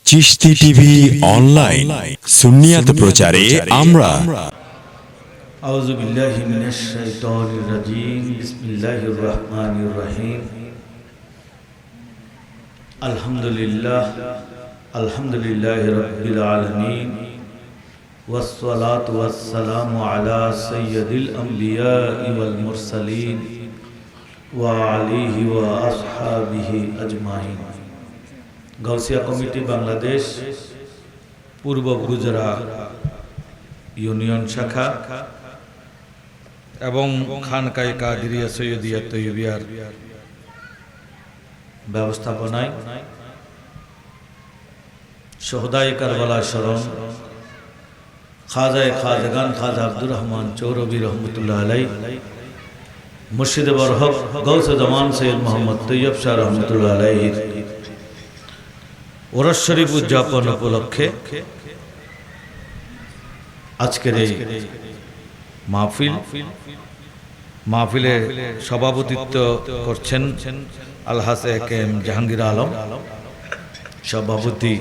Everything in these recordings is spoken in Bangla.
চিশতি টিভি অনলাইন সুন্নিয়াত প্রচারে আমরা। আউযু বিল্লাহি মিনাশ শাইতানির রাজীম। বিসমিল্লাহির রহমানির রহিম। আলহামদুলিল্লাহি রাব্বিল আলামিন ওয়াসসালাতু ওয়াসসালামু আলা সাইয়্যিদিল আমবিয়াই ওয়াল মুরসালিন ওয়া আলিহি ওয়া আসহাবিহি আজমাইন। গাউসিয়া কমিটি বাংলাদেশ পূর্ব গুজরাট ইউনিয়ন শাখা এবং খানকায়ে কাদেরিয়া সৈয়দিয়া তৈয়বিয়ার ব্যবস্থাপনায় শহদায়ে কারবালা স্মরণ খাজায়ে খাজাগান খাজা আব্দুর রহমান চৌরবী রহমতুল্লাহ আলাইহি, মুর্শিদে বরহক গৌসে জামান সৈয়দ মোহাম্মদ তৈয়ব শাহ রহমতুল্লাহ আলাইহির ওরস শরীফ উদযাপন উপলক্ষে আজকের এই মাহফিলে সভাপতিত্ব করছেন আলহাজ একেএম জাহাঙ্গীর আলম, সভাপতি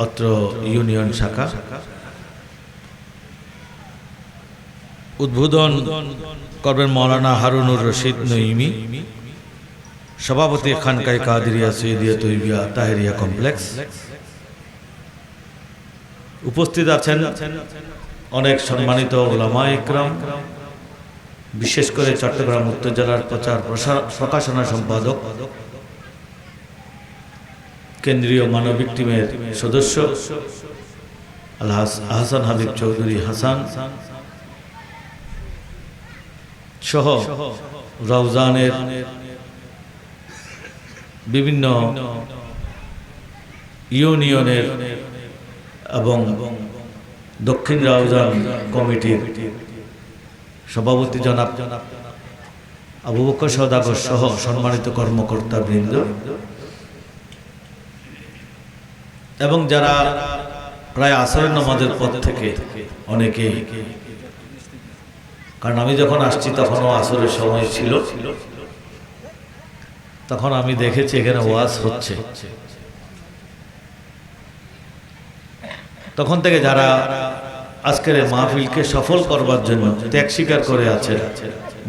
অত্র ইউনিয়ন শাখা। উদ্বোধন করবেন মাওলানা হারুনুর রশিদ নঈমি, সভাপতি খানকায়ে কাদেরিয়া সৈয়দিয়া তৈয়বিয়া তাহেরিয়া কমপ্লেক্স। উপস্থিত আছেন অনেক সম্মানিত উলামা ইকরাম, বিশেষ করে চট্টগ্রাম উত্তর জেলার প্রচার প্রকাশনা সম্পাদক, কেন্দ্রীয় মানবিক টিমের সদস্য আলহাজ আহসান হাবিব চৌধুরী হাসান সহ রওজানের বিভিন্ন ইউনিয়নের এবং দক্ষিণ রাউজান কমিটির সভাপতি জনাব আবু বকর সওদাগর সহ সম্মানিত কর্মকর্তা বৃন্দ এবং যারা প্রায় আসরের নামাজের পর থেকে অনেকেই, কারণ আমি যখন আসছি তখনও আসরের সময় ছিল, তখন আমি দেখেছি এখানে ওয়াজ হচ্ছে, তখন থেকে যারা আজকের মাহফিলকে সফল করবার জন্য ত্যাগ স্বীকার করে আছে,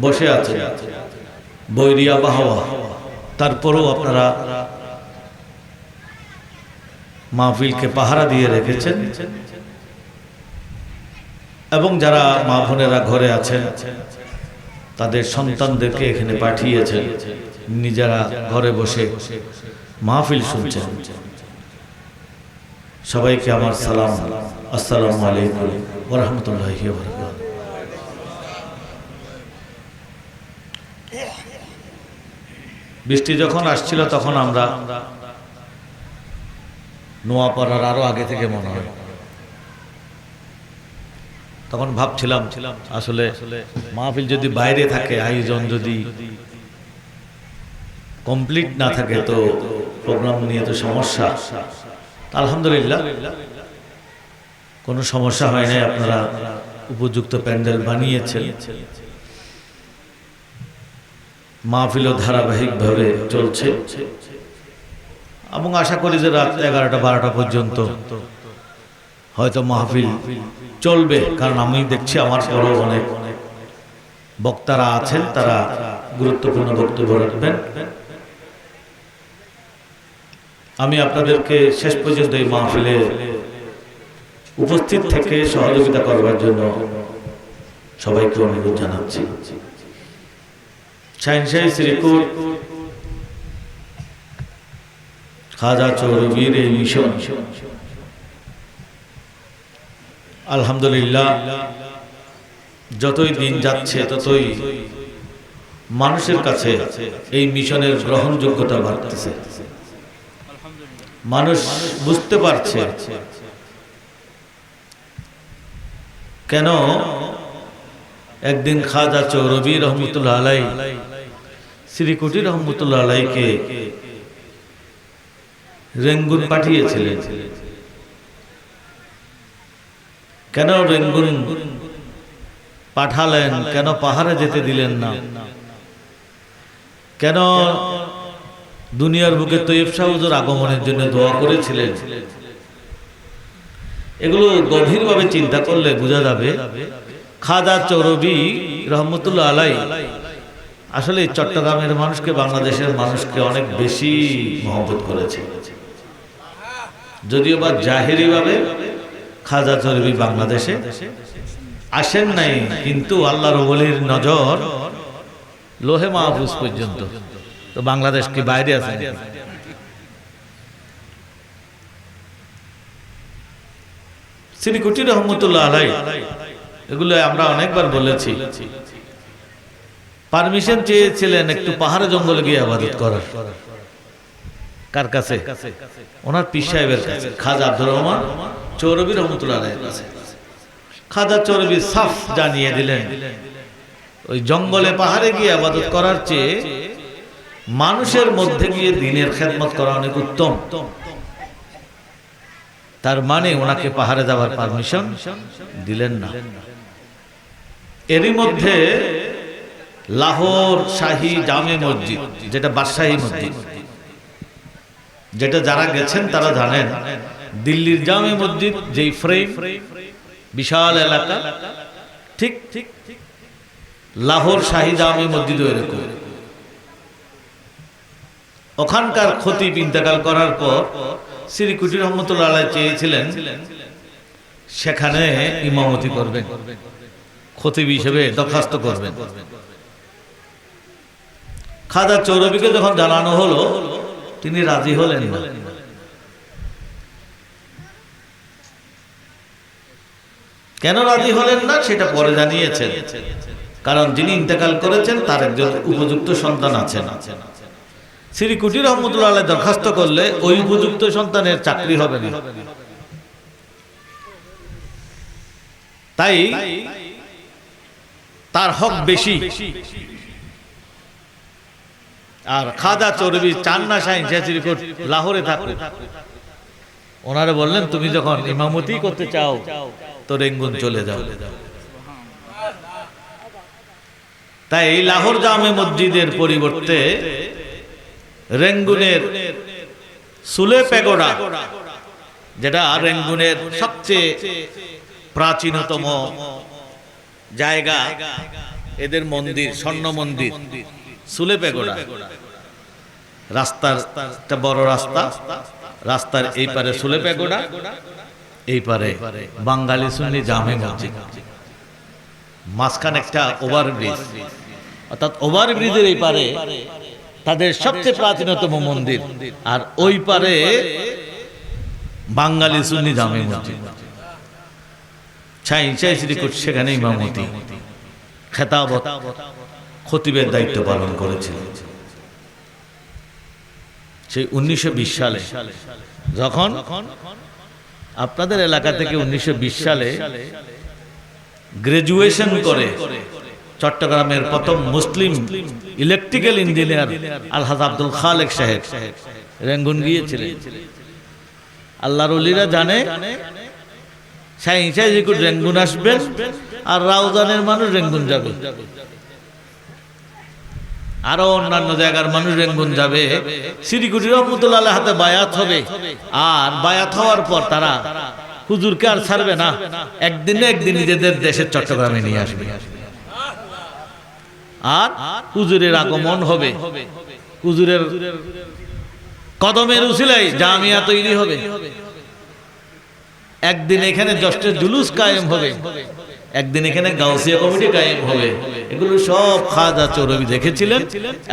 বসে আছে বৈরী আবহাওয়া, তারপরেও আপনারা মাহফিলকে পাহারা দিয়ে রেখেছেন। এবং যারা মা বোনেরা ঘরে আছেন তাদের সন্তানদেরকে এখানে পাঠিয়েছেন, নিজেরা ঘরে বসে মাহফিল শুনছেন। সবাইকে আমার সালাম, আসসালামু আলাইকুম ওয়া রাহমাতুল্লাহি ওয়া বারাকাতুহু। বৃষ্টি যখন আসছিল তখন আমরা নোয়াপাড়ার আরো আগে থেকে মনে হয়, তখন ভাবছিলাম আসলে মাহফিল যদি বাইরে থাকে, আয়োজন যদি কমপ্লিট না থাকে তো প্রোগ্রাম নিয়ে তো সমস্যা। আলহামদুলিল্লাহ কোনো সমস্যা হয় নাই, আপনারা উপযুক্ত প্যান্ডেল বানিয়েছেন, মাহফিলও ধারাবাহিকভাবে চলছে এবং আশা করি যে রাত 11টা-12টা পর্যন্ত হয়তো মাহফিল চলবে, কারণ আমি দেখছি আমার পরও অনেক বক্তারা আছেন, তারা গুরুত্বপূর্ণ বক্তব্য রাখবেন। আমি আপনাদেরকে শেষ পর্যন্ত এই মাহফিলে উপস্থিত থেকে সহযোগিতা করবার জন্য সবাইকে অনুরোধ জানাচ্ছি। শাহিনশাহী শ্রীকুট খাজা চৌরবীর এই মিশন আলহামদুলিল্লাহ যতই দিন যাচ্ছে ততই মানুষের কাছে এই মিশনের গ্রহণযোগ্যতা বাড়তেছে। মানুষ বুঝতে পারছে কেন একদিন খাজা চৌরবী রহমতুল্লাহ আলাইহি শ্রীকুটি রহমতুল্লাহ আলাইহিকে রেঙ্গুন পাঠিয়েছিলেন। কেন রেঙ্গুন পাঠালেন, কেন পাহাড়ে যেতে দিলেন না, কেন দুনিয়ার বুকে তৈয়ব শাহ হুজুর আগমনের জন্য দোয়া করেছিলেন। এগুলো গভীরভাবে চিন্তা করলে বোঝা যাবে খাজা চৌরবি রহমতুল্লাহ আলাই আসলে চট্টগ্রামের মানুষকে, বাংলাদেশের মানুষকে অনেক বেশি মহব্বত করেছে। যদিও বা জাহেরি ভাবে খাজা চৌরবি বাংলাদেশে আসেন নাই, কিন্তু আল্লাহর ওলির নজর লোহে মাহফুজ পর্যন্ত। তো বাংলাদেশ কি বাইরে আছে? শ্রীকুটি রহমতুল্লাহ আলাই এগুলো আমরা অনেকবার বলেছি, পারমিশন চেয়েছিলেন একটু পাহাড়ে জঙ্গলে গিয়ে ইবাদত করার। কার কাছে? ওনার পীর সাহেবের কাছে, খাজা আব্দুর রহমান চৌরবি রহমতুল্লাহ আলাইহির কাছে। খাজা চৌরবি সাফ জানিয়ে দিলেন ওই জঙ্গলে পাহাড়ে গিয়ে ইবাদত করার চেয়ে মানুষের মধ্যে গিয়ে দ্বীনের খেদমত করা অনেক উত্তম। তার মানে ওনাকে পাহাড়ে যাওয়ার পারমিশন দিলেন না। এরই মধ্যে লাহোর শাহী জামে মসজিদ, যেটা বাদশাহী মসজিদ, যেটা যারা গেছেন তারা জানেন, দিল্লির জামে মসজিদ যেই ফ্রেম, বিশাল এলাকা, ঠিক লাহোর শাহী জামে মসজিদ এরকম। ওখানকার খতিব ইন্তেকাল করার পর শ্রীকুটি রহমতুল্লাহ আলাইহি চেয়েছিলেন সেখানে ইমামতি করবেন, খতিব হিসেবে দরখাস্ত করবেন। খাজা চৌরবিকে যখন জানানো হলো, তিনি রাজি হলেন না। কেন রাজি হলেন না সেটা পরে জানিয়েছেন, কারণ যিনি ইন্তেকাল করেছেন তার একজন উপযুক্ত সন্তান আছেন। শ্রীকুটি রহমতুল্লাহ আলাইহি দরখাস্ত করলে ওই উপযুক্ত সন্তানের চাকরি হবে না, তাই তার হক বেশি। আর খাজা চৌরবি চান না শাহী শ্রীকুট লাহোরে থাকুক। ওনারা বললেন তুমি যখন ইমামতি করতে চাও তো রেঙ্গুন চলে যাও। তাই লাহোর জামে মসজিদের পরিবর্তে রেঙ্গুনের সুলে পেগোডা, যেটা রেঙ্গুনের সবচেয়ে প্রাচীনতম জায়গা, এদের মন্দির, স্বর্ণ মন্দির সুলে পেগোডা, রাস্তার একটা বড় রাস্তা, রাস্তার এই পারে সুলে পেগোডা, এই পারে বাঙালি সুন্নি জামে মসজিদ, মাঝখানে একটা ওভারব্রিজ, অর্থাৎ ওভারব্রিজের এই পারে তাদের সবচেয়ে প্রাচীনতম মন্দির, আর ওই পারে বাঙালি সুন্নি জামে মসজিদ। শাহী শ্রীকুট সেখানে ইমামতি, খেতাবত, খতিবের দায়িত্ব পালন করেছিলেন। সেই 1920 সালে যখন আপনাদের এলাকা থেকে 1920 সালে গ্রাজুয়েশন করে চট্টগ্রামের প্রথম মুসলিম ইলেকট্রিক্যাল ইঞ্জিনিয়ার আলহাজ আব্দুল খালেক সাহেব রেঙ্গুন গিয়েছিলেন। আল্লাহর ওলিরা জানে শাহী শ্রীকুট রেঙ্গুন আসবেন, আর রাউজানের মানুষ রেঙ্গুন যাবে, আরো অন্যান্য জায়গার মানুষ রেঙ্গুন যাবে। শ্রীকুটি রহমতুল্লাহ আলাইহির হাতে বায়াত হবে, আর বায়াত হওয়ার পর তারা হুজুরকে আর ছাড়বে না, একদিন না একদিন নিজেদের দেশের চট্টগ্রামে নিয়ে আসবে, আর হুজুরের আগমন হবে, হুজুরের কদমের উসিলায় জামিয়া তৈরি হবে, একদিন এখানে জশ্নের জুলুস কায়েম হবে, একদিন এখানে গাউসিয়া কমিটি কায়েম হবে। এগুলো সব খাজা চৌরবি দেখেছিলেন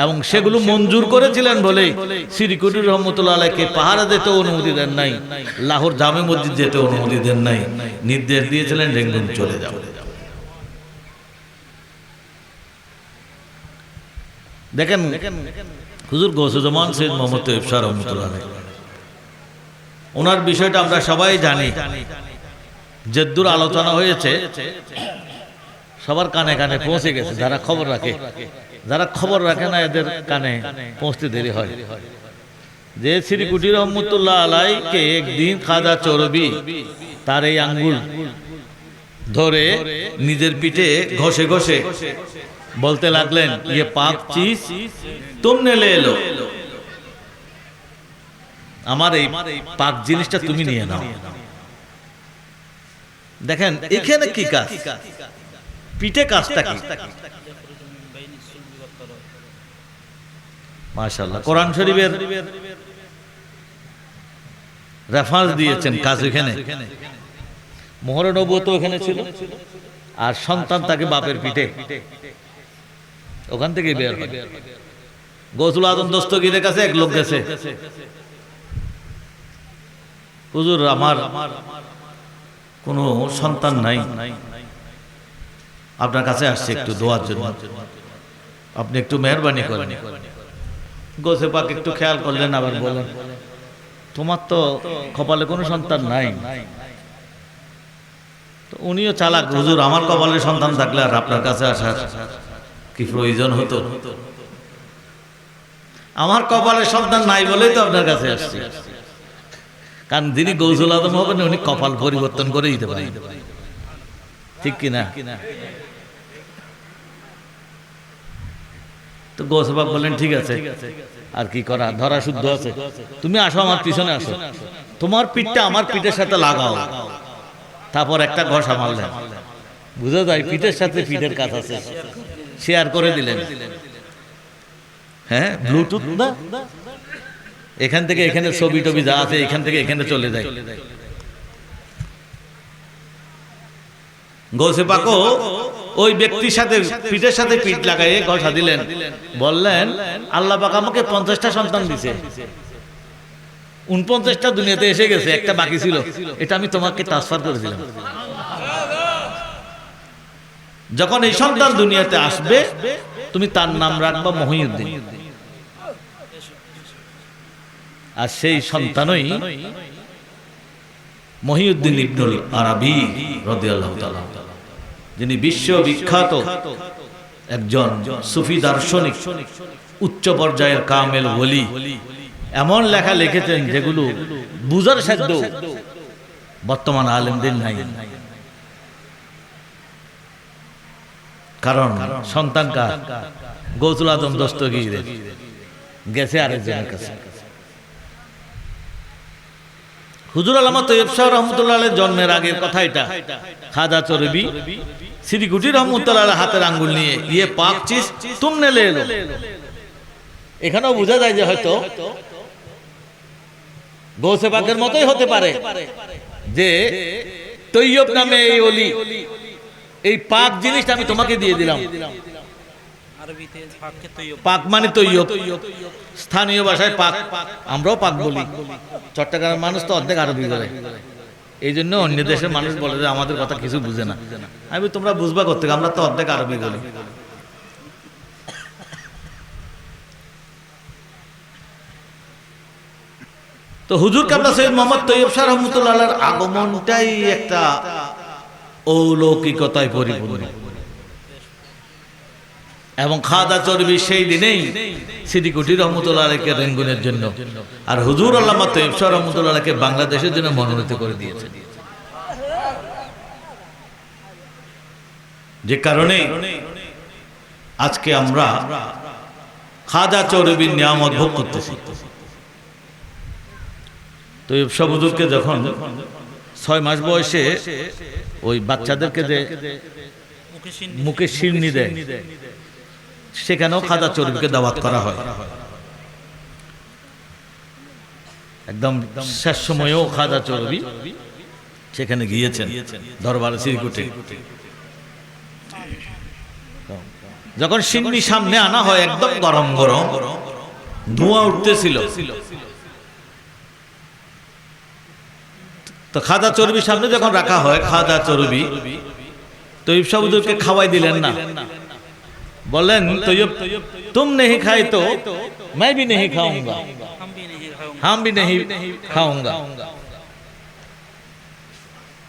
এবং সেগুলো মঞ্জুর করেছিলেন বলে শ্রীকুটি রহমতুল্লাহ আলাইহিকে পাহারা যেতে অনুমতি দেন নাই, লাহোর জামে মসজিদ যেতে অনুমতি দেন নাই, নির্দেশ দিয়েছিলেন রেঙ্গুন চলে যাও। দেখেন হুজুর গৌসুজ্জামান সৈয়দ মোহাম্মদ তৈয়ব শাহ রহমতুল্লাহ আলাইহি, ওনার বিষয়টা আমরা সবাই জানি। যেদূর আলোচনা হয়েছে সবার কানে কানে পৌঁছে গেছে, যারা খবর রাখে, যারা খবর রাখে না এদের কানে পৌঁছতে দেরি হয়। যে শ্রীকুটি রহমতুল্লাহ আলাইহিকে একদিন খাজা চৌরবি তার এই আঙ্গুল ধরে নিজের পিঠে ঘষে ঘষে বলতে লাগলেন, ইয়ে পাক চিজ তুমনে লে লো, আমার এই পাক জিনিসটা তুমি নিয়ে নাও। দেখেন এখানে কি কাজ, পিঠে কাজটা কি? মাশাআল্লাহ, কোরআন শরীফের রেফারেন্স দিয়েছেন কাজ এখানে। মোহরে নবুয়ত ওখানে ছিল, আর সন্তান তাকে বাপের পিঠে, ওখান থেকে বের হয়। গৌসুল আজম দস্তগীরের কাছে এক লোক গেছে, হুজুর আমার কোনো সন্তান নাই, আপনার কাছে আসছে একটু দোয়ার জন্য, আপনি একটু মেহরবানি করেন। গোসে পাক একটু খেয়াল করলেন, আবার বলেন তোমার তো কপালে কোনো সন্তান নাই। তো উনিও চালাক, হুজুর আমার কপালে সন্তান থাকলে আর আপনার কাছে আসার কি প্রয়োজন হতো? আমার কপালে সন্তান নাই বলেই তো আপনার কাছে আসছি। কারণ যিনি গৌসুল আজম হবেন উনি কপাল পরিবর্তন করে দিতে পারেন, ঠিক কিনা? তো গৌসে পাক বললেন ঠিক আছে, আর কি করা, ধরা শুদ্ধ আছে, তুমি আসো আমার পিছনে আসো, তোমার পিঠটা আমার পিঠের সাথে লাগাও। তারপর একটা ঘষা মারলেন, বুঝা যায় পিঠের সাথে পিঠের কাজ আছে, শেয়ার করে দিলেন। হ্যাঁ, ব্লুটুথ না, এখান থেকে এখানে ছবি টবি যা আছে এখান থেকে এখানে চলে যায়। গৌসে পাকও ওই ব্যক্তির সাথে পিঠের সাথে পিঠ লাগাইয়ে ঘষা দিলেন, বললেন আল্লাহ পাক আমাকে 50টা সন্তান দিছে, 49টা দুনিয়াতে এসে গেছে, একটা বাকি ছিল, এটা আমি তোমাকে ট্রান্সফার করেছিলাম। যখন এই সন্তান দুনিয়াতে আসবে তুমি তার নাম রাখবা মহিউদ্দিন, আর সেই সন্তানই মহিউদ্দিন ইবনুল আরাবী রাদিয়াল্লাহু তাআলা, যিনি বিশ্ববিখ্যাত একজন সুফি দার্শনিক, উচ্চ পর্যায়ের কামেল ওলি। এমন লেখা লিখেছেন যেগুলো বুঝার সাধ্য বর্তমান আলেমদের নাই। কারণ সন্তান কার? গৌসুল আজম দস্তগীরের, গেছে আরেকজনের কাছে। হুজুর আল্লামা তৈয়ব শাহ রহমতুল্লাহ আলাইহির জন্মের আগের কথা এটা। খাজা চরবি সিরিকুটি রহমতুল্লাহ আলাইহির হাতের আঙ্গুল নিয়ে ইয়ে পাক চিজ তুমনে লে এলো। এখানেও বোঝা যায় যে হয়তো গৌসে পাকের মতোই হতে পারে যে তৈয়ব নামে এই ওলি, এই পাক জিনিসটা আমি তোমাকে দিয়ে দিলাম। পাক মানে তৈয়ব, স্থানীয় ভাষায় পাক, আমরাও পাক বলি। চট্টগ্রামের মানুষ তো অর্ধেক আরবি বলে, এই জন্য অন্য দেশের মানুষ বলে যে আমাদের কথা কিছু বুঝে না। আমি তোমরা বুঝবা করতে, আমরা তো অর্ধেক আরবি বলি। তো হুজুর কাবলা সৈয়দ মোহাম্মদ তৈয়ব শাহ রহমতুল্লাহ আলাইহির আগমনটাই একটা অলৌকিকতায় পরিপূর্ণ। এবং খাজা চরবি সেই দিনেই সিদ্দিকুটি রহমতুল্লাহ আলাইহিকে রেঙ্গুনের জন্য, আর হুজুর আল্লামা তৈয়ব শাহ রহমতুল্লাহ আলাইহিকে বাংলাদেশের জন্য মনোনীত করে দিয়েছেন। যে কারণে আজকে আমরা খাজা চরবির নিয়ামত ভোগ করতেছি। তৈয়ব শাহ হুজুরকে যখন 6 মাস বয়সে ওই বাচ্চাদেরকে যে মুখে শিরনি দেয়, সেখানেও খাজা চরবিকে দাওয়াত করা হয়। একদম শেষ সময়েও খাজা চরবি সেখানে গিয়েছেন দরবারে সিরিকুটে। যখন শিরনি সামনে আনা হয়, একদম গরম গরম ধোঁয়া উঠতেছিল, তো খাজা চরবি সামনে যখন রাখা হয়, খাজা চরবি তৈয়ব শাহ হুজুরকে খাওয়াই দিলেন না। বললেন তৈয়ব তুম नहीं खाए तो मैं भी नहीं खाऊंगा, हम भी नहीं खाऊंगा।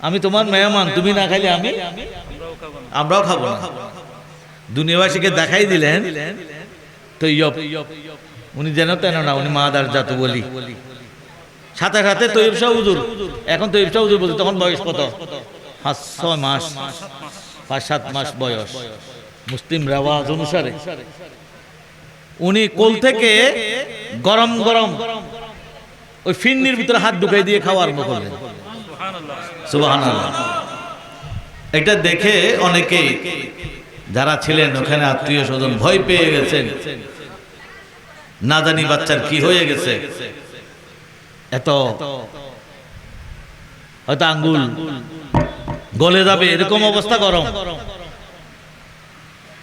আমি তোমার মেহমান, তুমি না খাইলে আমরাও খাবো না। দুনিয়াবাসীকে দেখাই দিলেন তৈয়ব উনি যেন তেন না, উনি মাদার জাত বলি। সাথে সাথে তৈয়ব শাহ হুজুর, এখন তৈয়ব শাহ হুজুর বলতে তখন বয়স কত? 5-6 মাস, 5-7 মাস বয়স মুসলিম রেওয়াজ অনুসারে। উনি কোল থেকে গরম গরম ওই ফিন্নির ভিতরে হাত ঢুকাই দিয়ে খাওয়া আরম্ভ করলেন। সুবহানাল্লাহ। এটা দেখে অনেকেই যারা ছিলেন ওখানে আত্মীয় স্বজন ভয় পেয়ে গেছেন, না জানি বাচ্চার কি হয়ে গেছে, এত হয়তো আঙ্গুল গলে যাবে এরকম অবস্থা গরম।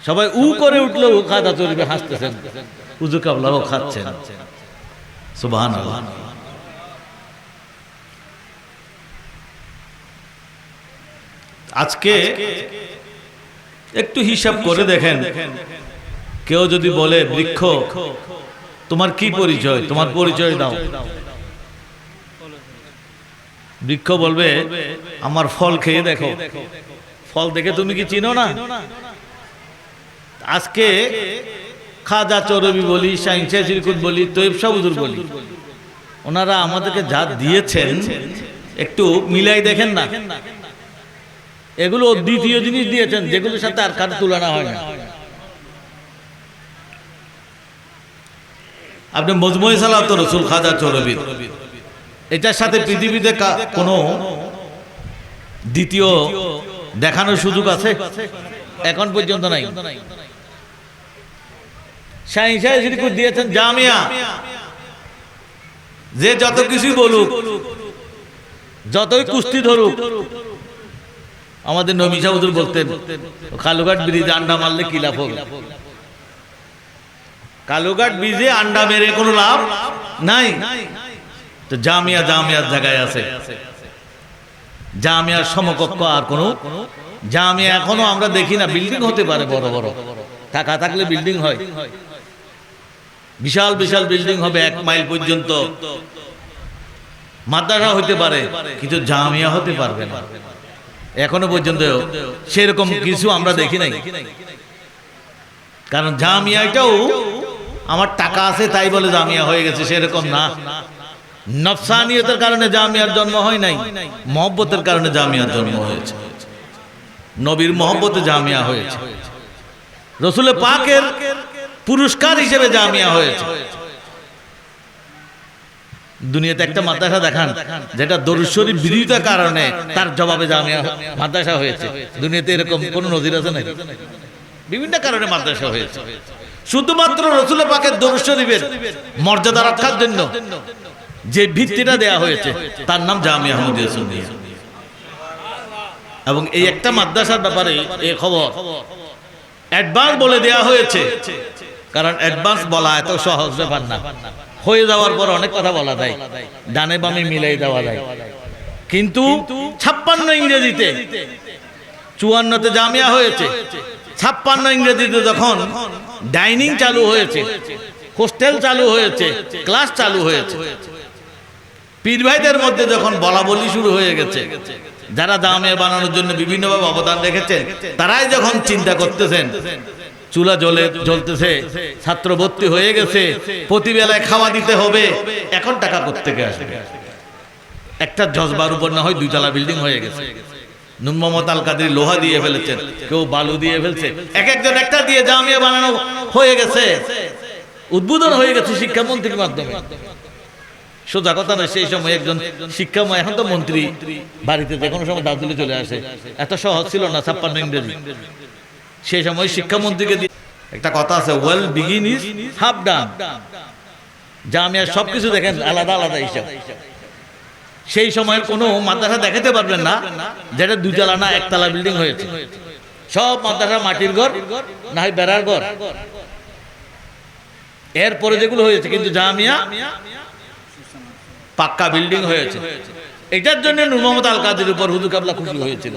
সবাই উ করে উঠলো, উ খাদা চলবে, হাসতেছেন, হুজুর কাবলাও খাচ্ছেন। সুবহানাল্লাহ। আজকে একটু হিসাব করে দেখেন, কেউ যদি বলে বৃক্ষ তোমার কি পরিচয়, তোমার পরিচয় দাও, বৃক্ষ বলবে আমার ফল খেয়ে দেখো, ফল দেখে তুমি কি চিনো না? আজকে খাজা চরবি বলি, শাইখ চিরকুট বলি, তৈয়ব শাহ হুজুর বলি, ওনারা আমাদেরকে যা দিয়েছেন একটু মিলাই দেখেন না, এগুলো দ্বিতীয় জিনিস দিয়েছেন যেগুলোর সাথে আর কার তুলনা হয় না। আপনি মজমুয়ে সালাত রাসূল খাজা চরবি, এটার সাথে পৃথিবীতে কোনো দ্বিতীয় দেখানোর সুযোগ আছে? এখন পর্যন্ত নাই। শাইখ চিরকুট দিয়েছেন জামিয়া, যে যত কিছুই বলুক, যতই কুস্তি ধরুক, আমাদের নবী শাহ হুজুর বলতেন কালুঘাট ব্রিজে আন্ডা মারলে কি লাভ হবে? কালুঘাট ব্রিজে আন্ডা মেরে কোনো লাভ নাই। তো জামিয়া জামিয়ার জায়গায় আছে, জামিয়ার সমকক্ষ আর কোনো জামিয়া এখনো আমরা দেখি না। বিল্ডিং হতে পারে বড় বড়, টাকা থাকলে বিল্ডিং হয়, বিশাল বিশাল বিল্ডিং হবে 1 মাইল পর্যন্ত, মাদ্রাসা হতে পারে, কিন্তু জামিয়া হতে পারবে না। এখনো পর্যন্ত সেরকম কিছু আমরা দেখি নাই। কারণ জামিয়াটাও আমার টাকা আছে তাই বলে জামিয়া হয়ে গেছে, সেরকম না। নফসানিয়তের কারণে জামিয়ার জন্ম হয় নাই, মহব্বতের কারণে জামিয়ার জন্ম হয়েছে। নবীর মহব্বতে জামিয়া হয়েছে, রসুল পাকের পুরস্কার হিসেবে জামিয়া হয়েছে। দুনিয়াতে একটা মাদ্রাসা দেখান যেটা দরুদ শরীফ বিরোধিতার কারণে তার জবাবে জামিয়া মাদ্রাসা হয়েছে। দুনিয়াতে এরকম কোন নজির আছে নাকি? বিভিন্ন কারণে মাদ্রাসা হয়েছে। শুধুমাত্র রসুল পাকের দরুদ শরীফের মর্যাদা রক্ষার জন্য যে ভিত্তিটা দেয়া হয়েছে তার নাম জামিয়া আহমদিয়া সুন্নিয়া। এবং এই একটা মাদ্রাসার ব্যাপারে এই খবর অ্যাডভান্স বলে দেয়া হয়েছে, কারণ অ্যাডভান্স বলা এত সহজ ব্যাপার না। হয়ে যাওয়ার পর অনেক কথা বলা যায়, ডানে বামে মিলাই দেওয়া যায়, কিন্তু 56 ইংরেজিতে 54তে জামিয়া হয়েছে, 56 ইংরেজিতে যখন ডাইনিং চালু হয়েছে, হোস্টেল চালু হয়েছে, ক্লাস চালু হয়েছে, পীর ভাইদের মধ্যে যখন বলা বলি শুরু হয়ে গেছে, যারা জামিয়া বানানোর জন্য বিভিন্নভাবে অবদান রেখেছেন, তারাই যখন চিন্তা করতেছেন চুলা জ্বলতেছে, ছাত্র ভর্তি হয়ে গেছে, প্রতিবেলায় খাওয়া দিতে হবে, এখন টাকা কোত্থেকে আসবে? একটা জজবার উপর না হয় 2 তলা বিল্ডিং হয়ে গেছে। নূর মোহাম্মদ আল কাদের লোহা দিয়ে ফেলেছেন, কেউ বালু দিয়ে ফেলছে, এক একজন একটা দিয়ে জামিয়া বানানো হয়ে গেছে, উদ্বোধন হয়ে গেছে শিক্ষামন্ত্রীর মাধ্যমে। সোজা কথা নয়, সেই সময় একজন শিক্ষাময়, এখন তো মন্ত্রী বাড়িতে যে কোনো সময় দাদুলে চলে আসে, এত সহজ ছিল না 56 ইংরেজি। সেই সময় শিক্ষামন্ত্রীকে একটা কথা আছে, well begin is half done. জামিয়ার সবকিছু দেখেন আলাদা আলাদা হিসাব। সেই সময়ের কোনো মাদ্রাসা দেখাতে পারবেন না যেটা 2 তলা না 1 তলা বিল্ডিং হয়েছে। সব মাদ্রাসা মাটির ঘর না হয় বেড়ার ঘর, এরপরে যেগুলো হয়েছে, কিন্তু জামিয়া পাক্কা বিল্ডিং হয়েছে। এটার জন্য নূর মোহাম্মদ আল কাদের উপর হুজুর কাবলা খুশি হয়েছিল।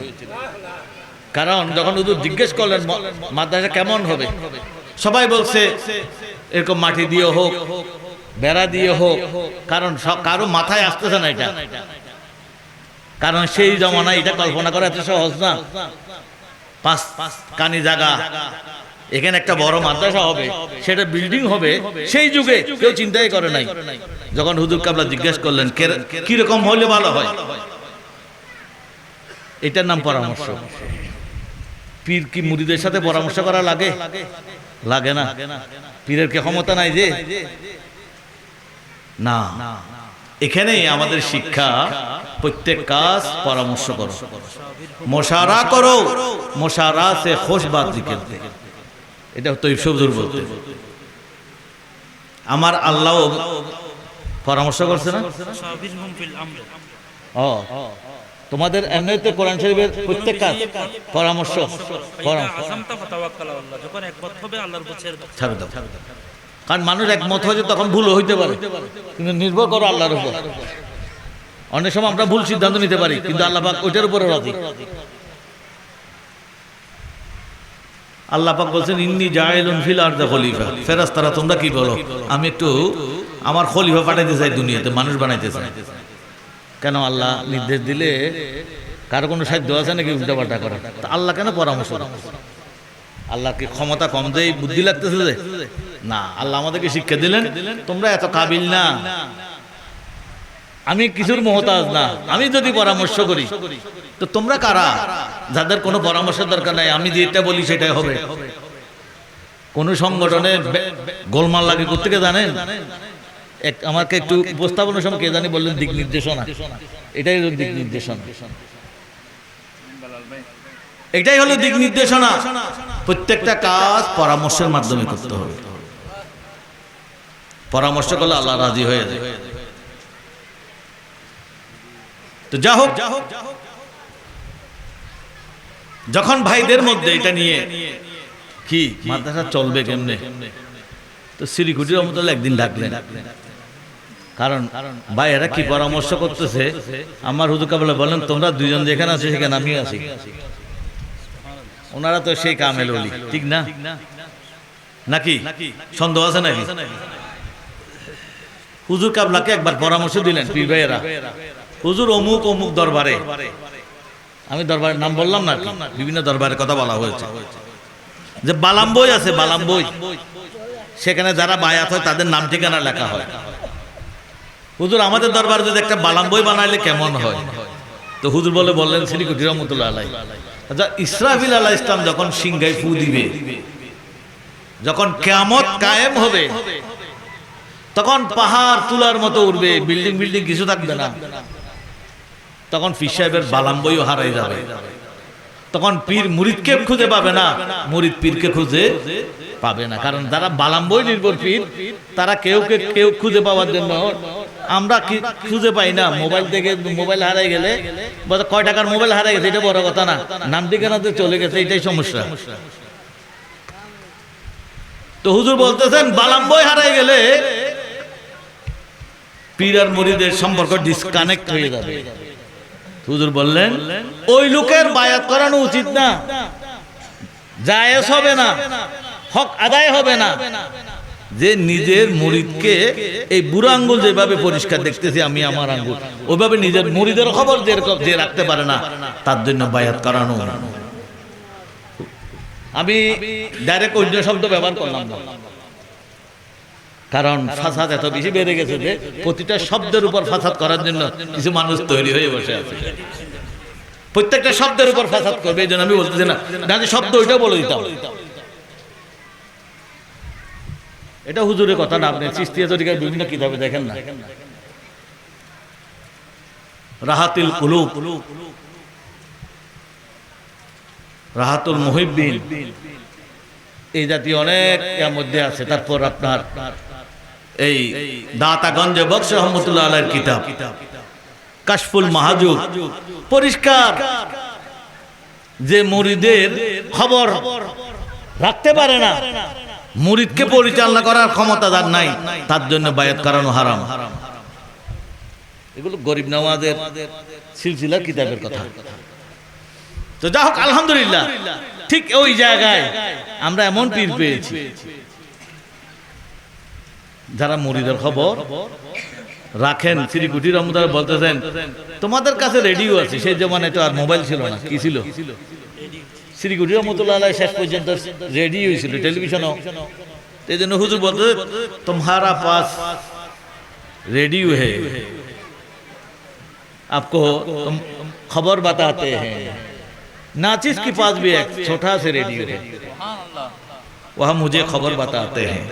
কারণ যখন হুজুর জিজ্ঞেস করলেন মাদ্রাসা কেমন হবে, সবাই বলছে এরকম মাটি দিয়ে হোক, বেড়া দিয়ে হোক, কারণ কারো মাথায় আসতেছে না এটা, কারণ সেই জমানায় এটা কল্পনা করা এত সহজ না। 5 কানি জায়গা, এখানে একটা বড় মাদ্রাসা হবে, সেটা বিল্ডিং হবে, সেই যুগে কেউ চিন্তাই করে নাই। যখন হুজুর কাবলা জিজ্ঞেস করলেন কিরকম হলে ভালো হয়, এটার নাম পরামর্শ। পীর কি মুরিদের সাথে পরামর্শ করা লাগে? লাগে না। পীরের কি ক্ষমতা নাই যে? না, এখানেই আমাদের শিক্ষা, প্রত্যেক কাজ পরামর্শ করো, মশারা করো, মশারা সে খুশ বাত জিকির দে। এটা তো হুজুর বলতে। আমার আল্লাহ পরামর্শ করছে না? ও তোমাদের এমনিতে কোরআন শরীফের প্রত্যেক কাজ পরামর্শ ছাড়ে দাও। কারণ মানুষ একমত হয়েছে তখন ভুল হইতে পারে, কিন্তু নির্ভর করো আল্লাহর উপর। অনেক সময় আমরা ভুল সিদ্ধান্ত নিতে পারি, কিন্তু আল্লাহ পাক ওইটার উপরে রাজি। আল্লাহ পাক বলছেন ইন্নী জাইলুন ফিল আরদি খলিফা। ফেরেশতারা তোমরা কি বলো? আমি একটু আমার খলিফা পাঠাইতে চাই দুনিয়াতে, মানুষ বানাইতে চাই। কেন? আল্লাহ নির্দেশ দিলে কারো কোনো সাধ্য আছে নাকি উল্টাপাল্টা করা? আল্লাহ কেন পরামর্শ? আল্লাহ কি ক্ষমতা কম দেয়, বুদ্ধি লাগতেছে যে? না, আল্লাহ আমাদেরকে শিক্ষা দিলেন তোমরা এত কাবিল না, আমি কিছুর মহতাজ না। আমি যদি পরামর্শ করি তো তোমরা কারা যাদের কোনো পরামর্শের দরকার নাই? আমি যেটা বলি সেটাই হবে। কোন সংগঠনে গোলমাল লাগে কোত্থেকে জানেন? আমাকে একটু উপস্থাপনের সময় কে জানি বললেন দিক নির্দেশনা। এটাই হলো দিক নির্দেশনা, এটাই হলো দিক নির্দেশনা। প্রত্যেকটা কাজ পরামর্শের মাধ্যমে করতে হবে। পরামর্শ করলে আল্লাহ রাজি হয়ে যায়। তো যা হোক, যখন ভাইদের মধ্যে এটা নিয়ে কি মাদ্রাসা চলবে কেমনে, তো শ্রীকুটি রহমতুল্লাহ একদিন ডাকলেন। কারণ ভাই এরা কি পরামর্শ করতেছে, আমার হুজুর কাবলা বলেন তোমরা দুইজন যেখানে আছো সেখানে আমিও আছি। ওনারা তো সেই কামেল ওলি, ঠিক না? নাকি সন্দেহ আছে নাকি? হুজুর কাবলাকে একবার পরামর্শ দিলেন পীর ভাইয়েরা, হুজুর অমুক অমুক দরবারে, আমি দরবারের নাম বললাম না, বিভিন্ন দরবারের কথা বলা হয়েছে, যে বালাম বই আছে, বালাম বই, সেখানে যারা বায়াত হয় তাদের নাম ঠিকানা লেখা হয়। হুজুর আমাদের দরবারে যদি একটা বালাম বই বানাইলে কেমন হয়? তো হুজুর বললেন শ্রীকুটি রহমতুল্লাহ আলাইহি, আচ্ছা ইসরাফিল আলাইহিস সালাম যখন সিংহায় ফু দিবে, যখন কিয়ামত কায়েম হবে, তখন পাহাড় তুলার মতো উঠবে, বিল্ডিং বিল্ডিং কিছু থাকবে না। তখন পীর সাহেবের বালাম বইও হারাই যাবে। তখন পীর মুরিদকে খুঁজে পাবে না, মুরিদ পীরকে খুঁজে পাবে না। কারণ যারা বালাম বই নির্ভর পীর, তারা কেউ খুঁজে পাওয়ার জন্য, আমরা কি খুঁজে পাই না। মোবাইল থেকে মোবাইল হারাই গেলে, কয় টাকার মোবাইল হারাই গেছে এটা বড় কথা না, নাম ঠিকানাতে চলে গেছে, এটাই সমস্যা। তো হুজুর বলতেছেন বালাম বই হারাই গেলে পীর আর মুরিদের সম্পর্ক ডিসকানেক্ট হয়ে যাবে। হুজুর বললেন ওই লোকের বায়াত করানো উচিত না, জায়েজ হবে না, হক আদায় হবে না, যে নিজের মুরিদকে এই বুড়ো আঙ্গুল যেভাবে পরিষ্কার দেখতেছি আমি আমার আঙ্গুল, ওইভাবে নিজের মুরিদের খবর যে রাখতে পারে না, তার জন্য বায়াত করানো। আমি ডাইরেক্ট অন্য শব্দ ব্যবহার করলাম না, কারণ ফাসাদ এত বেশি বেড়ে গেছে যে প্রতিটা শব্দের উপর ফাসাদ করার জন্য কিছু মানুষ তৈরি হয়ে বসে আছে। প্রত্যেকটা শব্দের উপর ফাসাদ করবে, এই জন্য আমি বলতেছি না, গান্ধী শব্দ ওইটা বলে দিতাম। এটা হুজুরের কথা না, আপনি চিশতিয়া তরিকার বিভিন্ন কিতাবে দেখেন না, রাহাতুল কুলুব, রাহাতুল মুহিব্বিন, এই জাতীয় অনেক এর মধ্যে আছে। তারপর আপনার এই দাতাগঞ্জে বক্স রহমতুল্লাহ আলাইহির কিতাব কাশফুল মাহজুব, পরিষ্কার যে মুরিদের খবর রাখতে পারে না, মুরিদকে পরিচালনা করার ক্ষমতা যার নাই, তার জন্য বায়াত করানো হারাম। এগুলো গরিব নওয়াজের সিলসিলার কিতাবের কথা। তো যা হোক, আলহামদুলিল্লাহ, ঠিক ওই জায়গায় আমরা এমন পীর পেয়েছি যারা মুরিদের খবর রাখেন। শ্রীকুটি রহমতুল্লাহ বলতেছেন তোমাদের কাছে রেডিও আছে, সেই জমানায় তো আর মোবাইল ছিল না, কি ছিল? শ্রীকুটি রহমতুল্লাহ আলাইহি শেষ পর্যন্ত রেডিও ছিল, টেলিভিশনও। এই জন্য হুজুর বলতে তোমারা পাস रेडियो है, आपको खबर बताते हैं। नाचिस के पास भी एक छोटा सा रेडियो है, वह मुझे खबर बताते हैं।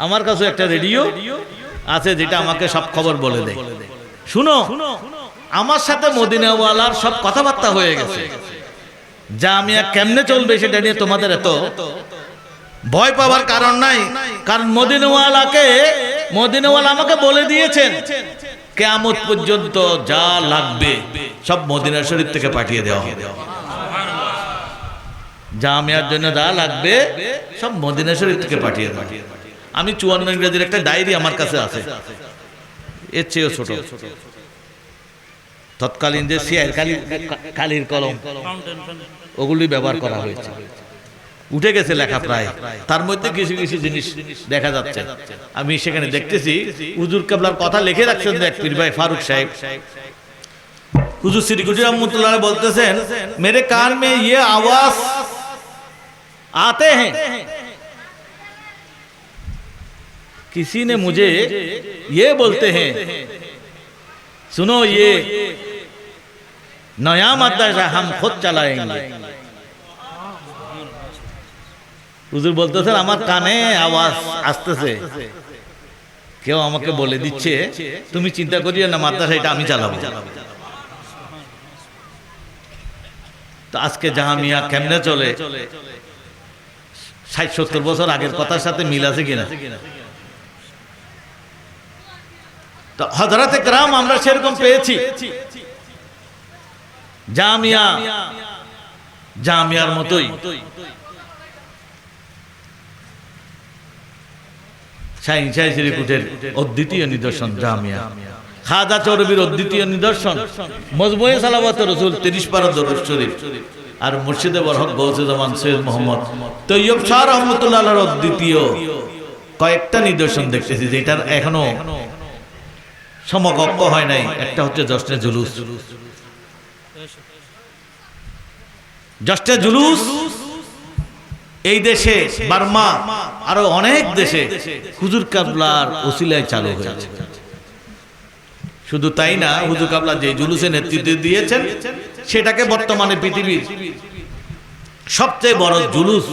আমার কাছে একটা রেডিও আছে যেটা আমাকে সব খবর বলে দেয়। শুনো, আমার সাথে মদিনাওয়ালার সব কথাবার্তা হয়ে গেছে, জামিয়া কেমনে চলবে সেটা নিয়ে তোমাদের এত ভয় পাওয়ার কারণ নাই। কারণ মদিনাওয়ালা আমাকে বলে দিয়েছেন কিয়ামত পর্যন্ত যা লাগবে সব মদিনা শরীফ থেকে পাঠিয়ে দেওয়া হবে। জামিয়ার জন্য যা লাগবে সব মদিনা শরীফ থেকে পাঠিয়ে দেওয়া। আমি 54 ইংরেজির একটা ডায়েরি আমার কাছে আছে, এর চেয়েও ছোট, তৎকালীন যে সিআইয়ের কালির কলম ওগুলি ব্যবহার করা হয়েছে, উঠে গেছে লেখা প্রায়, তার মধ্যে কিছু কিছু জিনিস দেখা যাচ্ছে। আমি সেখানে দেখতেছি হুজুর কেবলার কথা লিখে রাখছেন এক পীর ভাই ফারুক সাহেব। হুজুর শ্রীকুটি রহমতুল্লাহ বলতেছেন, মেরে কান মে ये आवाज आते हैं, किसी ने मुझे ये बोलते हैं, सुनो ये नया मदरसा हम खुद चलाएंगे। হুজুর বলতেছেন আমার কানে আওয়াজ আসতেছে, কেউ আমাকে বলে দিচ্ছে তুমি চিন্তা করিও না, মাদ্রাসা এটা আমি চালাবো। তো আজকে জামিয়া কেমনে চলে 60-70 বছর আগের কথার সাথে মিল আছে কিনা? তো হযরতে کرام আমরা সেরকম পেয়েছি। জামিয়ার মতোই শাহীন শাহ শ্রীকুটের অদ্বিতীয় নিদর্শন জামিয়া, খাজা চৌরবির অদ্বিতীয় নিদর্শন মজমুয়ে সালাওয়াত রাসূল 30 পারা দরুদ শরীফ, আর মুর্শিদে বরহক গৌসে জামান সৈয়দ মোহাম্মদ তৈয়ব শাহ রহমাতুল্লাহ আলাইহির অদ্বিতীয় কয়েকটা নিদর্শন দেখতেছি যেটার এখনো সমকক্ষ হয় নাই। একটা হচ্ছে জশ্নে জুলুস। জশ্নে জুলুস এই দেশে, বার্মা, আরো অনেক দেশে হুজুর কাবলার ওসিলায় চালু হয়েছে। শুধু তাই না, হুজুর কাবলা যে জুলুসে নেতৃত্ব দিয়েছেন সেটাকে বর্তমানে পৃথিবীর সবচেয়ে বড় জুলুস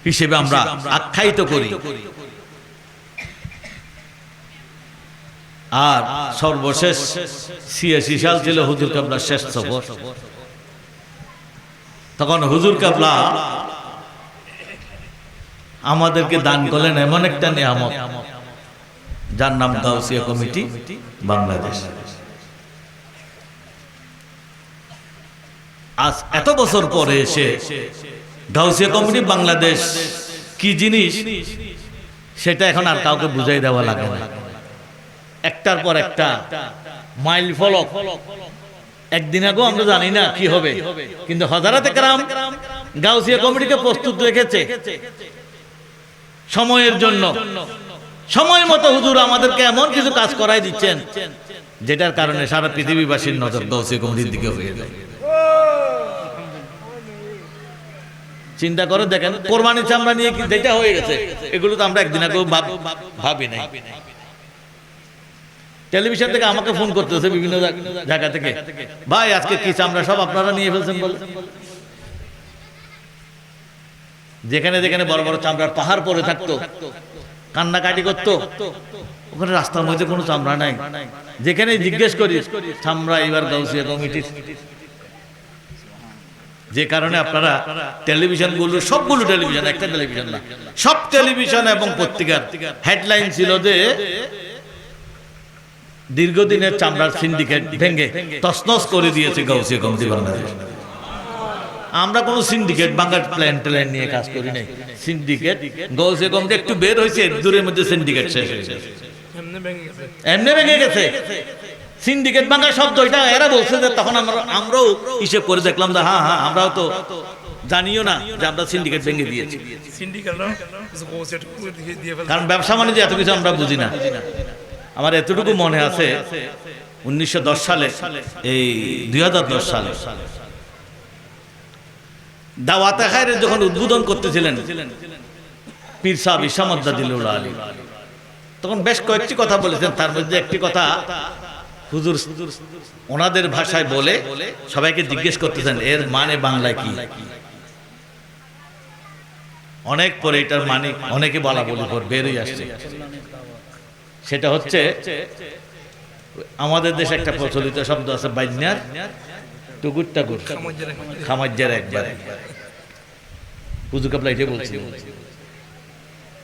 হিসেবে আমরা আখ্যায়িত করি। আর সর্বশেষ 86 সাল ছিল হুজুর কাবলার শেষ সফর। তখন হুজুর কাবলা আমাদেরকে দান করলেন এমন একটা নিয়ামত যার নাম গাউসিয়া কমিটি বাংলাদেশ। আজ এত বছর পরে এসে গাউসিয়া কমিটি বাংলাদেশ কি জিনিস সেটা এখন আর কাউকে বুঝাই দেওয়া লাগে না। একটার পর একটা মাইল ফলক, একদিন আগেও আমরা জানি না কি হবে, কিন্তু হযরতে کرام গাউসিয়া কমিটিকে প্রস্তুত রেখেছে সময়ের জন্য। সময় মতো হুজুর আমাদেরকে এমন কিছু কাজ করাই দিচ্ছেন যেটার কারণে সারা পৃথিবীবাসীর নজর গাউসিয়া কমিটির দিকে হয়ে যায়। চিন্তা করে দেখেন, কোরবানি চামড়া নিয়ে কি যেটা হয়ে গেছে, এগুলো তো আমরা একদিন আগেও ভাবি নাই। টেলিভিশন থেকে আমাকে ফোন করতেছে বিভিন্ন জায়গা থেকে, ভাই আজকে কি চামড়া সব আপনারা নিয়ে ফেলছেন বলে। যেখানে যেখানে বড় বড় চামড়ার পাহাড় পড়ে থাকতো, কান্নাকাটি করতো, ওখানে রাস্তার মধ্যে কোনো চামড়া নাই। যেখানে জিজ্ঞেস করি চামড়া এবার গাউসিয়া কমিটির। যে কারণে আপনারা টেলিভিশন গুলো, সবগুলো টেলিভিশন, একটা টেলিভিশন না, সব টেলিভিশন এবং পত্রিকার হেডলাইন ছিল যে দীর্ঘদিনের চামড়ার সিন্ডিকেট ভেঙে তছনছ করে দিয়েছে গাউসিয়া কমিটি বাংলাদেশ। আমরা কোনো সিন্ডিকেট ভাঙার প্ল্যান নিয়ে কাজ করি নাই। সিন্ডিকেট গাউসিয়া কমিটি একটু বের হয়েছে, দূরের মধ্যে সিন্ডিকেট শেষ হয়ে গেছে, এমনি ভেঙে গেছে। সিন্ডিকেট ভাঙার শব্দ এটা এরা বলছে যে, তখন আমরাও হিসেব করে দেখলাম যে হ্যাঁ আমরাও তো জানিও না যে আমরা সিন্ডিকেট ভেঙে দিয়েছি। কারণ ব্যবসা বাণিজ্য এত কিছু আমরা বুঝি না। আমার এতটুকু মনে আছে 1910 সালে, এই 2010 সালে দাওয়াতে খায়রে যখন উদ্বোধন করতেছিলেন পীর সাহেব ইসামউদ্দিন আলী, তখন বেশ কয়েকটি কথা বলেছেন। তার মধ্যে একটি কথা হুজুর ওনাদের ভাষায় বলে সবাইকে জিজ্ঞেস করতেছেন এর মানে বাংলায় কি। অনেক পরে এটার মানে অনেকে বলা বলি করে বেরই আসছে। সেটা হচ্ছে আমাদের দেশে একটা প্রচলিত শব্দ আছে, বাইন্যার টুকুর টাকুর খামাজ্জের একবার। হুজুর কাবলা এটাই বলছি।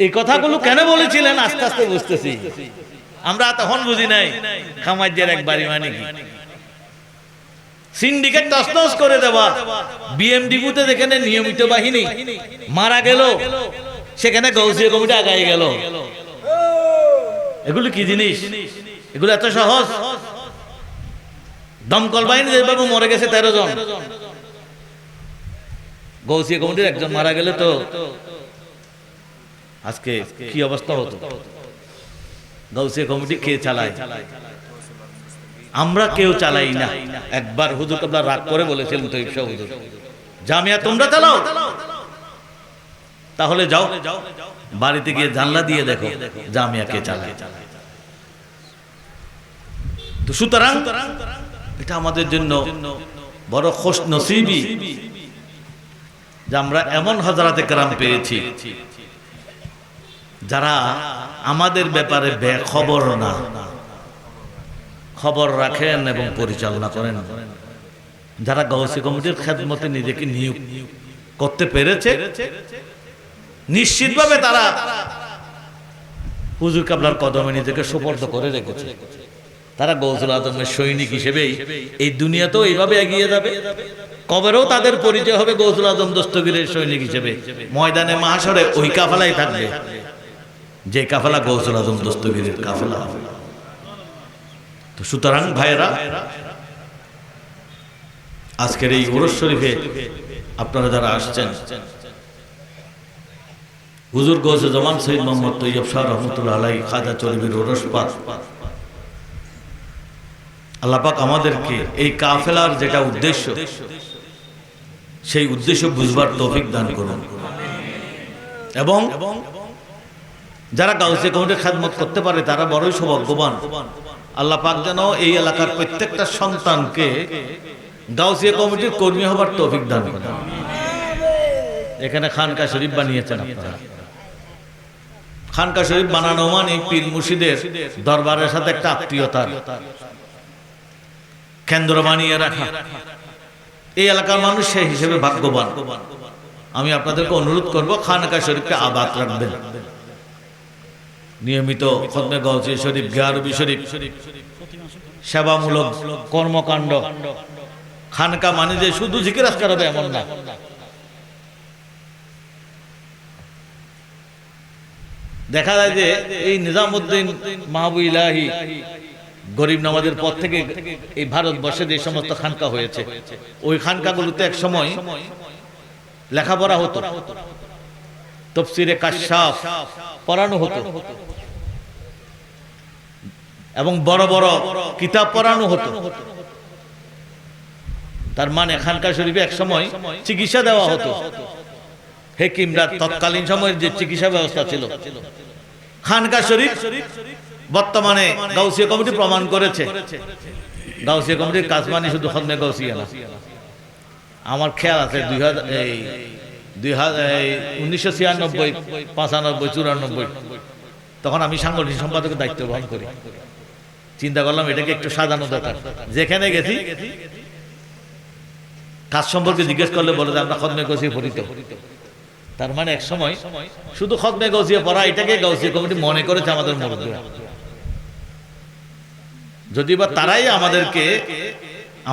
এই কথাগুলো কেন বলেছিলেন আস্তে আস্তে বুঝতেছি, আমরা তখন বুঝি নাই খামাজ্জের একবারই মানে কি। সিন্ডিকেট তছনছ করে দেওয়া, বিএমডিপুতে যেখানে নিয়মিত বাহিনী মারা গেল সেখানে গৌসিয়া কমিটি আগায় গেল। এগুলো কি জিনিস? এগুলো এত সহজ? দমকল বাহিনী যেভাবে মরে গেছে 13 জন, গৌসিয়া কমিটির একজন মারা গেলে তো আজকে কি অবস্থা হতো? গৌসিয়া কমিটি কে চালায়? আমরা কেউ চালাই না। একবার হুজুর কাবলা রাগ করে বলেছিলেন তৈব শাহ হুজুর, জামিয়া তোমরা চালাও, তাহলে যাও বাড়িতে গিয়ে জানলা দিয়ে দেখো জামিয়া কে চালায়। তো সুতরাং এটা আমাদের জন্য বড় খুশনসিবি যে আমরা এমন হযরতে কেরাম পেয়েছি যারা আমাদের ব্যাপারে বেখবর না, খবর রাখেন এবং পরিচালনা করেন, যারা গৌসী কমিটির খেদমতে নিজেকে নিয়োগ করতে পেরেছে। নিশ্চিতভাবে তারা হুজুর কাবলার কদমে নিজেকে সুপর্দ করে রেখেছে। তারা গৌসুল আজমের সৈনিক হিসেবেই এই দুনিয়াতেও এইভাবে এগিয়ে যাবে, কবরেও তাদের পরিচয় হবে গৌসুল আজম দস্তগীরের সৈনিক হিসেবে। ময়দানে মাহশরে ওই কাফেলাই থাকবে যে কাফেলা গৌসুল আজম দস্তগীরের কাফেলা। তো সুতরাং ভাইরা, আজকের এই উরুস শরীফে আপনারা যারা আসছেন, হুজুর গৌসে জামান সৈয়দ মোহাম্মদ তৈয়ব শাহ রহমতুল্লাহ আলাইহি খাজা চরবির উরুস পাক, আল্লাহ পাক আমাদেরকে এই কাফেলার যেটা উদ্দেশ্য, সেই উদ্দেশ্য বুঝবার তৌফিক দান করুন। এবং যারা গাউসে কমিটির খেদমত করতে পারে তারা বড়ই সৌভাগ্যবান। আল্লাহ পাক যেন এই এলাকার প্রত্যেকটা সন্তানকে গাউসিয়া কমিটির কর্মী হবার তৌফিক দান করেন। এখানে খানকা শরীফ বানিয়েছেন আপনারা। খানকা শরীফ বানানো মানে পীর মুর্শিদের দরবারের সাথে একটা আত্মীয়তার কেন্দ্র বানিয়ে রাখা। এই এলাকার মানুষ সেই হিসেবে ভাগ্যবান। আমি আপনাদেরকে অনুরোধ করব খানকা শরীফকে আবাদ রাখবেন। নিয়মিত খতমে গাউসিয়া শরীফ, গিয়ারবি শরীফ, সেবামূলক কর্মকাণ্ড। খানকা মানে যে শুধু জিকির আজকার হবে এমন না। দেখা যায় যে এই নিজামউদ্দিন মাহবুব ইলাহি গরিব নওয়াজের পর থেকে এই ভারতবর্ষে যে সমস্ত খানকা হয়েছে, ওই খানকাগুলোতে এক সময় লেখাপড়া হতো, তাফসীরে কাশফ পড়ানো হতো এবং বড় বড় কিতাব পড়ানো হতো। তার মানে খানকা শরীফে এক সময় চিকিৎসা দেওয়া হতো। হেকিমরা তৎকালীন সময়ের যে চিকিৎসা ব্যবস্থা ছিল, খানকা শরীফ বর্তমানে গাউসিয়া কমিটি প্রমাণ করেছে গাউসিয়া কমিটির কাজ মানে শুধু খতমে গাউসিয়া না। আমার খেয়াল আছে 1996, 95, 94 তখন আমি সাংগঠনিক সম্পাদকের দায়িত্ব গ্রহণ করি। চিন্তা করলাম এটাকে একটু সাজানো দরকার। যেখানে গেছি কাজ সম্পর্কে জিজ্ঞেস করলে বলে যে আমরা খতমে গাউসিয়া পড়ি। তার মানে এক সময় শুধু খতমে গাউসিয়া পড়া এটাকে গাউসিয়া কমিটি মনে করেছে আমাদের মুরব্বিরা। যদি বা তারাই আমাদেরকে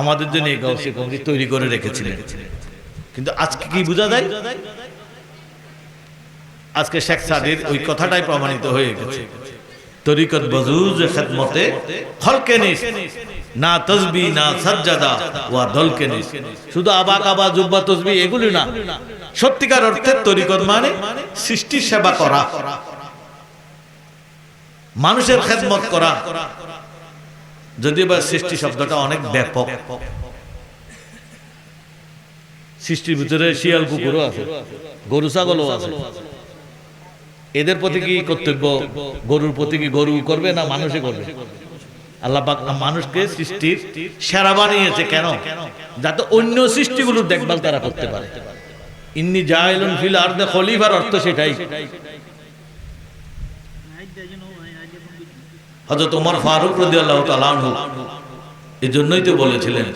আমাদের জন্য এই গাউসিয়া কমিটি তৈরি করে রেখেছিলেন। কিন্তু আজকে কি বোঝা যায়? আজকে শেখ সাদির ওই কথাটাই প্রমাণিত হয়ে গেছে। তরিকত বজুজ খেদমতে খলকে নিস, না তসবি না সাজ্জাদা ওয়া দলকে নিস। শুধু আবাক আবা জুব্বা তসবি এগুলি না, সত্যিকার অর্থে তরিকত মানে সৃষ্টির সেবা করা, মানুষের খেদমত করা। যদিও বা সৃষ্টি শব্দটা অনেক ব্যাপক। সৃষ্টির ভিতরে শিয়াল কুকুরও আছে, গরু ছাগলও আছে। এদের প্রতি কি কর্তব্য? গরুর প্রতি কি গরু করবে না মানুষে করবে? আল্লাহ পাক মানুষকে সৃষ্টির সেরা বানিয়েছে কেন? যাতে অন্য সৃষ্টিগুলোর দেখভাল তারা করতে পারে। ইন্নী জাইলুন ফিল আরদে খলিফার অর্থ সেটাই। হযরত ওমর ফারুক রাদিয়াল্লাহু তাআলা আনহু এই জন্যই তো বলেছিলেন,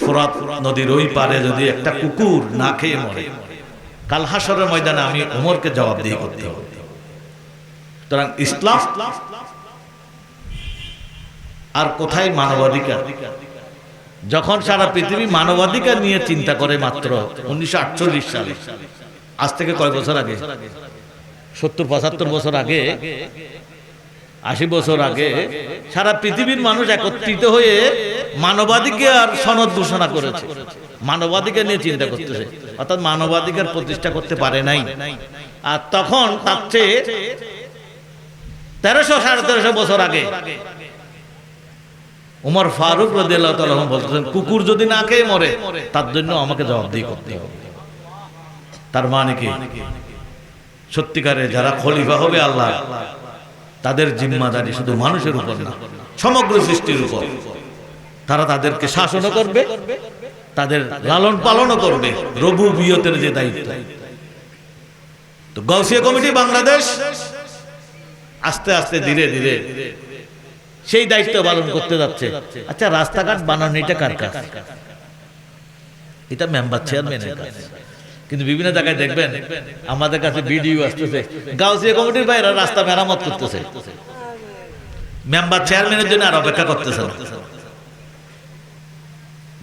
ফোরাত নদীর ওই পারে যদি একটা কুকুর না খেয়ে মরে, কাল হাসরের ময়দানে আমি ওমরকে জবাবদিহি করতে হবে। সুতরাং ইসলাম আর কোথায় মানবাধিকার? যখন সারা পৃথিবী মানবাধিকার নিয়ে চিন্তা করে মাত্র 1948 সালে, আজ থেকে কয় বছর আগে, 70-75 বছর আগে, 80 বছর আগে সারা পৃথিবীর মানুষ একত্রিত হয়ে মানবাধিকার সনদ ঘোষণা করেছে, মানবাধিকার নিয়ে চিন্তা করতেছে, অর্থাৎ মানবাধিকার প্রতিষ্ঠা করতে পারে নাই। আর তখন তার চেয়ে 1300-1350 বছর আগে ওমর ফারুক রাদিয়াল্লাহু তাআলা বলতেছেন, কুকুর যদি না খেয়ে মরে তার জন্য আমাকে জবাবদিহি করতে হবে। তার মানে কি, সত্যিকারে যারা খলিফা হবে আল্লাহ, তাদের জিম্মাদারি শুধু মানুষের উপর না, সমগ্র সৃষ্টির উপর। তারা তাদেরকে শাসনও করবে, তাদের লালন পালনও করবে, রুবুবিয়তের যে দায়িত্ব। তো গাউসিয়া কমিটি বাংলাদেশ আস্তে আস্তে ধীরে ধীরে সেই দায়িত্ব পালন করতে যাচ্ছে। আচ্ছা, রাস্তাঘাট বানানো এটা কার কাজ? এটা মেম্বার চেয়ারম্যানের কাজ। কিন্তু বিভিন্ন জায়গায় দেখবেন আমাদের কাছে ভিডিও আসতেছে, গাউসিয়া কমিটির বাইরে রাস্তা মেরামত করতেছে, মেম্বার চেয়ারম্যানের জন্য আর অপেক্ষা করতেছে না।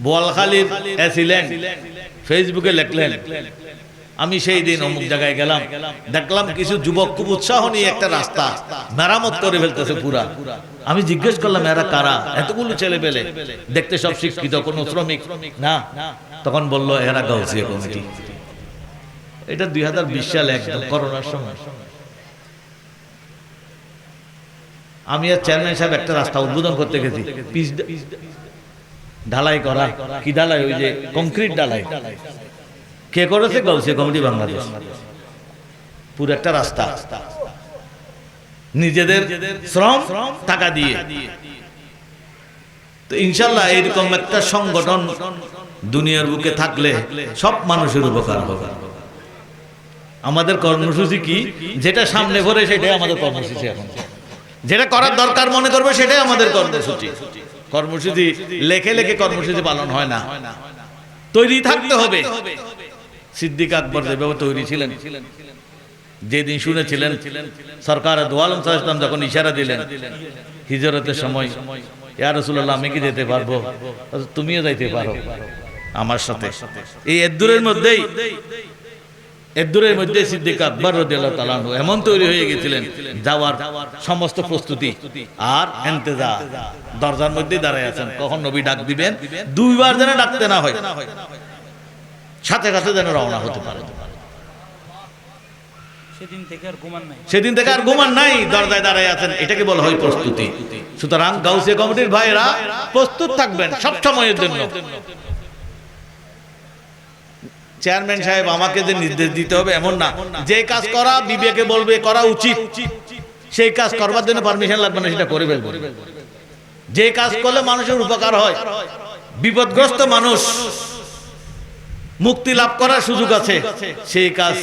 বোয়ালখালীর এসিলেন ফেসবুকে লেখলেন, আমি সেই দিন অমুক জায়গায় গেলাম, দেখলাম কিছু যুবক খুব উৎসাহ নিয়ে একটা রাস্তা মেরামত করে ফেলতেছে পুরা। আমি জিজ্ঞেস করলাম, এরা কারা? এতগুলো ছেলে পেলে, দেখতে সব শিক্ষিত, কোনো শ্রমিক না। তখন বলল, এরা গাউসিয়া কমিটি। এটা 2020 সালে একদম করোনার সময়। আমি আর চেয়ারম্যান সাহেব একটা রাস্তা উদ্বোধন করতে গেছি, পিচ ঢালাই করা, কি ঢালাই, ওই যে কংক্রিট ঢালাই। কে করেছে? গাউসিয়া কমিটি বাংলাদেশ। পুরো একটা রাস্তা নিজেদের শ্রম টাকা দিয়ে। তো ইনশাআল্লাহ এরকম একটা সংগঠন দুনিয়ার বুকে থাকলে সব মানুষের উপকার হবে। আমাদের কর্মসূচি কি? যেটা সামনে পড়ে সেটাই আমাদের কর্মসূচি। এখন যেটা করার দরকার মনে করবে সেটাই আমাদের কর্মসূচি। কর্মসূচি লেখে লেখে কর্মসূচি পালন হয় না, তৈরি থাকতে হবে। সিদ্দিক আকবর যেভাবে তৈরি ছিলেন, যেদিন শুনেছিলেন সরকার দু আলম সাল্লাল্লাহু আলাইহি ওয়াসাল্লাম যখন ইশারা দিলেন হিজরতের সময়, ইয়া রাসূলুল্লাহ আমি কি যেতে পারবো? তুমিও যাইতে পারো আমার সাথে। এই এদ্দুরের মধ্যে সিদ্দিক আকবর রাদিয়াল্লাহু তাআলা আনহু এমন তৈরি হয়ে গেছিলেন, যাওয়ার সমস্ত প্রস্তুতি আর ইন্তজার, দরজার মধ্যে দাঁড়ায় আছেন, কখন নবী ডাক দিবেন, দুইবার যেন ডাকতে না হয়, সাথে সাথে যেন রওনা হতে পারে। সেদিন থেকে আর ঘুমান নাই, দরজায় দাঁড়ায় আছেন, এটাকে বলা হয় প্রস্তুতি। সুতরাং গাউসিয়া কমিটির ভাইরা প্রস্তুত থাকবেন সব সময়ের জন্য। চেয়ারম্যান সাহেব আমাকে যে নির্দেশ দিতে হবে এমন না, যে কাজ করা বিবেকে বলবে করা উচিত, সেই কাজ করবার জন্য পারমিশন লাগবে না, সেটা করে ফেলবো। যে কাজ করলে মানুষের উপকার হয়, বিপদগ্রস্ত মানুষ মুক্তি লাভ করার সুযোগ আছে, সেই কাজ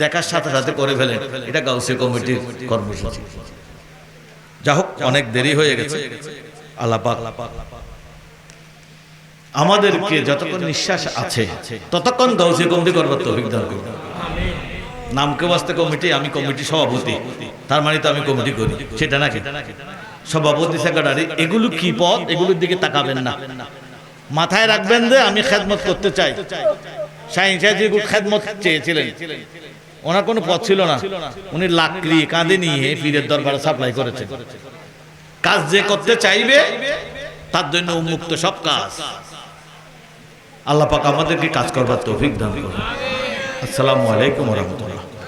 দেখার সাথে সাথে করে ফেলেন। এটা গাউসিয়া কমিটির কর্মসূচি। যা হোক, অনেক দেরি হয়ে গেছে। আল্লাহ পাক আমাদেরকে যতক্ষণ নিঃশ্বাস আছে ততক্ষণ গাউসিয়া কমিটি করবার তৌফিক দান করুন। নামকে বাস্তে কমিটি, আমি কমিটি সভাপতি, তার মানে তো আমি কমিটি করি সেটা নাকি? সভাপতি, সেক্রেটারি, এগুলো কি পদ? এগুলোর দিকে তাকাবেন না, মাথায় রাখবেন যে আমি খেদমত করতে চাই। শাহিন সাহেব যে খেদমত চেয়েছিলেন, ওনার কোনো পদ ছিল না, উনি লাকড়ি কাঁধে নিয়ে পীরের দরবারে সাপ্লাই করেছেন। কাজ যে করতে চাইবে তার জন্য উন্মুক্ত সব কাজ। আল্লাহ পাক আমাদেরকে কাজ করবার তৌফিক দান করুন। আসসালামু আলাইকুম ওয়া রাহমাতুল্লাহ।